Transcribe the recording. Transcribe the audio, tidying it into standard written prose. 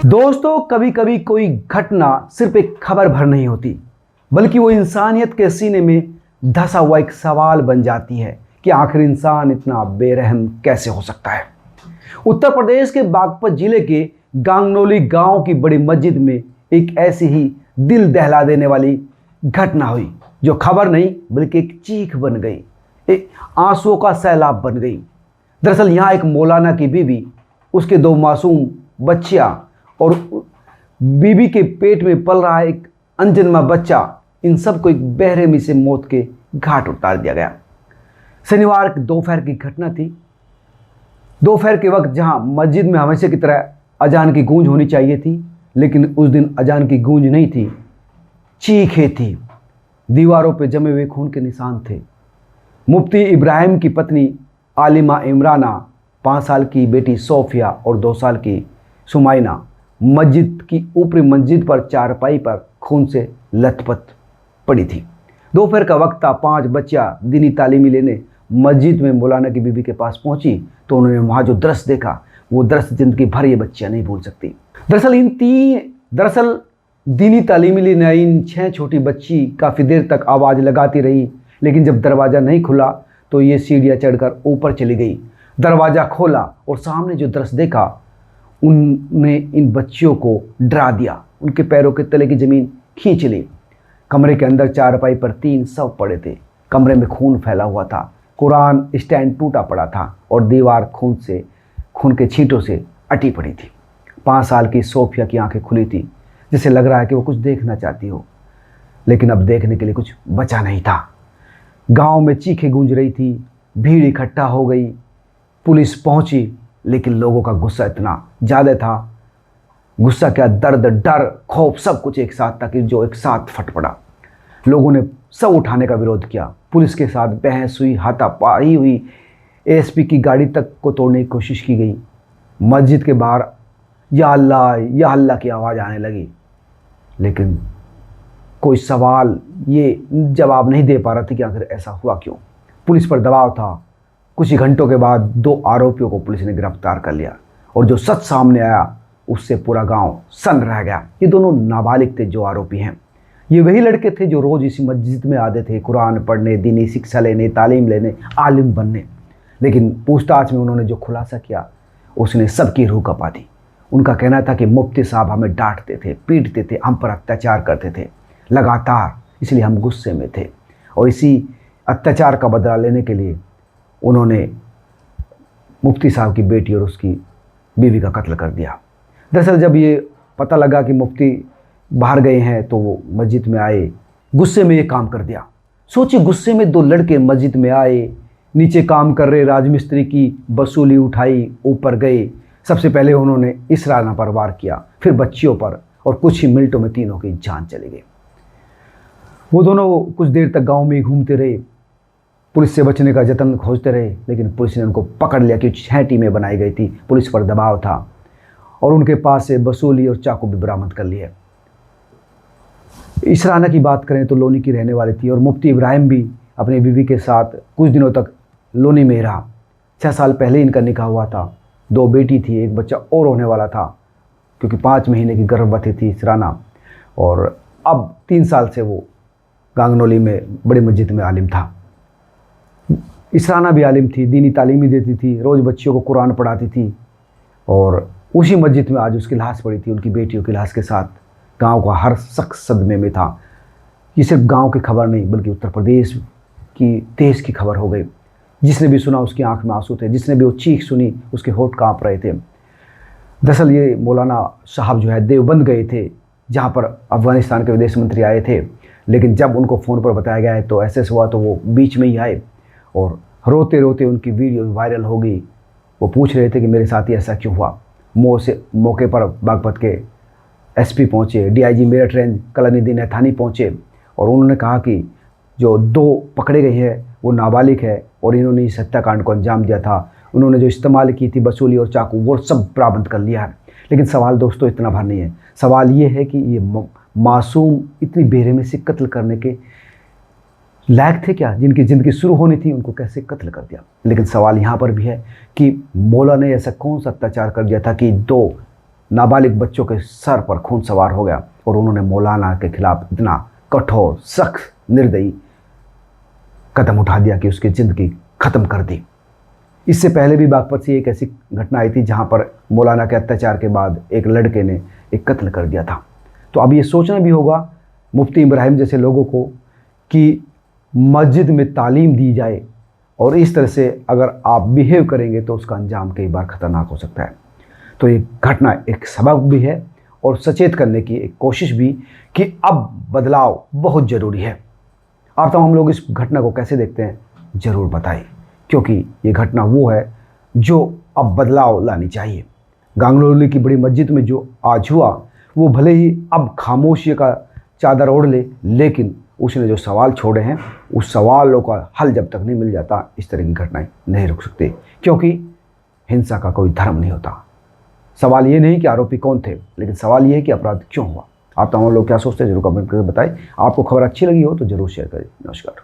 दोस्तों, कभी कभी कोई घटना सिर्फ एक खबर भर नहीं होती, बल्कि वो इंसानियत के सीने में धंसा हुआ एक सवाल बन जाती है कि आखिर इंसान इतना बेरहम कैसे हो सकता है। उत्तर प्रदेश के बागपत जिले के गांगनौली गांव की बड़ी मस्जिद में एक ऐसी ही दिल दहला देने वाली घटना हुई, जो खबर नहीं बल्कि एक चीख बन गई, एक आंसुओं का सैलाब बन गई। दरअसल यहाँ एक मौलाना की बीवी, उसके दो मासूम बच्चियां और बीबी के पेट में पल रहा एक अनजन्मा बच्चा, इन सब को एक बेरहमी से मौत के घाट उतार दिया गया। शनिवार दोपहर की घटना थी। दोपहर के वक्त जहां मस्जिद में हमेशा की तरह अजान की गूंज होनी चाहिए थी, लेकिन उस दिन अजान की गूंज नहीं थी, चीखें थी। दीवारों पे जमे हुए खून के निशान थे। मुफ्ती इब्राहिम की पत्नी आलिमा इमराना, 5 साल की बेटी सोफिया और 2 साल की सुमाइना मस्जिद की ऊपरी मंजिल पर चारपाई पर खून से लथपथ पड़ी थी। दोपहर का वक्त था। 5 बच्चियां दीनी तालीमी लेने मस्जिद में मौलाना की बीबी के पास पहुंची तो उन्होंने वहां जो दृश्य देखा, वो दृश्य जिंदगी भर ये बच्चियां नहीं भूल सकती। दरअसल दीनी तालीमी लेने आई इन 6 छोटी बच्ची काफ़ी देर तक आवाज़ लगाती रही, लेकिन जब दरवाज़ा नहीं खुला तो ये सीढ़ियाँ चढ़कर ऊपर चली गई। दरवाज़ा खोला और सामने जो दृश्य देखा, उनने इन बच्चियों को डरा दिया। उनके पैरों के तले की ज़मीन खींच ली। कमरे के अंदर चारपाई पर 3 शव पड़े थे। कमरे में खून फैला हुआ था। कुरान स्टैंड टूटा पड़ा था और दीवार खून के छींटों से अटी पड़ी थी। 5 साल की सोफिया की आंखें खुली थी, जिसे लग रहा है कि वो कुछ देखना चाहती हो, लेकिन अब देखने के लिए कुछ बचा नहीं था। गांव में चीखें गूंज रही थी, भीड़ इकट्ठा हो गई। पुलिस पहुंची, लेकिन लोगों का गुस्सा इतना ज़्यादा था। गुस्सा क्या, दर्द, डर, खौफ, सब कुछ एक साथ था कि जो एक साथ फट पड़ा। लोगों ने सब उठाने का विरोध किया। पुलिस के साथ बहस हुई, हाथापाई हुई। एएसपी की गाड़ी तक को तोड़ने की कोशिश की गई। मस्जिद के बाहर या अल्लाह की आवाज़ आने लगी, लेकिन कोई सवाल ये जवाब नहीं दे पा रहा था कि आखिर ऐसा हुआ क्यों। पुलिस पर दबाव था। कुछ ही घंटों के बाद 2 आरोपियों को पुलिस ने गिरफ्तार कर लिया और जो सच सामने आया उससे पूरा गांव सन्न रह गया। ये दोनों नाबालिग थे जो आरोपी हैं। ये वही लड़के थे जो रोज़ इसी मस्जिद में आते थे कुरान पढ़ने, दीनी शिक्षा लेने, तालीम लेने, आलिम बनने। लेकिन पूछताछ में उन्होंने जो खुलासा किया, उसने सबकी रूह कपा दी। उनका कहना था कि मुफ्ती साहब हमें डांटते थे, पीटते थे, हम पर अत्याचार करते थे लगातार, इसलिए हम गुस्से में थे और इसी अत्याचार का बदला लेने के लिए उन्होंने मुफ्ती साहब की बेटी और उसकी बीवी का कत्ल कर दिया। दरअसल जब ये पता लगा कि मुफ्ती बाहर गए हैं तो वो मस्जिद में आए, गुस्से में ये काम कर दिया। सोचिए, गुस्से में 2 लड़के मस्जिद में आए, नीचे काम कर रहे राजमिस्त्री की वसूली उठाई, ऊपर गए। सबसे पहले उन्होंने इसराना पर वार किया, फिर बच्चियों पर, और कुछ ही मिनटों में तीनों की जान चली गई। वो दोनों कुछ देर तक गांव में ही घूमते रहे, पुलिस से बचने का जतन खोजते रहे, लेकिन पुलिस ने उनको पकड़ लिया कि 6 टीमें बनाई गई थी। पुलिस पर दबाव था और उनके पास से बसूली और चाकू भी बरामद कर लिए। इसराना की बात करें तो लोनी की रहने वाली थी और मुफ्ती इब्राहिम भी अपनी बीवी के साथ कुछ दिनों तक लोनी में रहा। 6 साल पहले इनका निकाह हुआ था। 2 बेटी थी, 1 बच्चा और होने वाला था, क्योंकि 5 महीने की गर्भवती थी इसराना। और अब 3 साल से वो गांगनौली में बड़ी मस्जिद में आलिम था। इसराना भी आलिम थी, दीनी तालीमी देती थी, रोज़ बच्चियों को कुरान पढ़ाती थी और उसी मस्जिद में आज उसकी लाश पड़ी थी, उनकी बेटियों की लाश के साथ। गांव का हर शख्स सदमे में था। ये सिर्फ गांव की खबर नहीं, बल्कि उत्तर प्रदेश की, देश की खबर हो गई। जिसने भी सुना उसकी आंख में आंसू थे, जिसने भी वो चीख सुनी उसके होठ कांप रहे थे। दरअसल ये मौलाना साहब जो है देवबंद गए थे, जहाँ पर अफगानिस्तान के विदेश मंत्री आए थे, लेकिन जब उनको फ़ोन पर बताया गया है तो ऐसे हुआ तो वो बीच में ही आए और रोते रोते उनकी वीडियो वायरल हो गई। वो पूछ रहे थे कि मेरे साथ ही ऐसा क्यों हुआ। मौके पर बागपत के एसपी पहुँचे, डीआईजी मेरठ रेंज कलानिधि थानी पहुँचे और उन्होंने कहा कि जो 2 पकड़े गए हैं वो नाबालिग है और इन्होंने इस हत्याकांड को अंजाम दिया था। उन्होंने जो इस्तेमाल की थी बसूली और चाकू, वो सब बरामद कर लिया है। लेकिन सवाल दोस्तों इतना भर नहीं है। सवाल ये है कि ये मासूम इतनी बेरहमी से कत्ल करने के लायक थे क्या? जिनकी ज़िंदगी शुरू होनी थी उनको कैसे कत्ल कर दिया? लेकिन सवाल यहाँ पर भी है कि मौला ने ऐसा कौन सा अत्याचार कर दिया था कि 2 नाबालिग बच्चों के सर पर खून सवार हो गया और उन्होंने मौलाना के खिलाफ इतना कठोर, सख्त, निर्दयी कदम उठा दिया कि उसकी ज़िंदगी ख़त्म कर दी। इससे पहले भी बागपत से एक ऐसी घटना आई थी जहां पर मौलाना के अत्याचार के बाद एक लड़के ने एक कत्ल कर दिया था। तो अब ये सोचना भी होगा मुफ्ती इब्राहिम जैसे लोगों को कि मस्जिद में तालीम दी जाए और इस तरह से अगर आप बिहेव करेंगे तो उसका अंजाम कई बार ख़तरनाक हो सकता है। तो ये घटना एक सबक भी है और सचेत करने की एक कोशिश भी कि अब बदलाव बहुत ज़रूरी है। आप तमाम लोग इस घटना को कैसे देखते हैं ज़रूर बताएं, क्योंकि ये घटना वो है जो अब बदलाव लानी चाहिए। गांगलोली की बड़ी मस्जिद में जो आज हुआ वो भले ही अब खामोशी का चादर ओढ़ ले, लेकिन उसने जो सवाल छोड़े हैं उस सवालों का हल जब तक नहीं मिल जाता इस तरह की घटनाएं नहीं रुक सकती, क्योंकि हिंसा का कोई धर्म नहीं होता। सवाल ये नहीं कि आरोपी कौन थे, लेकिन सवाल ये है कि अपराध क्यों हुआ। आप तमाम लोग क्या सोचते हैं जरूर कमेंट करके बताएं। आपको खबर अच्छी लगी हो तो जरूर शेयर करें। नमस्कार।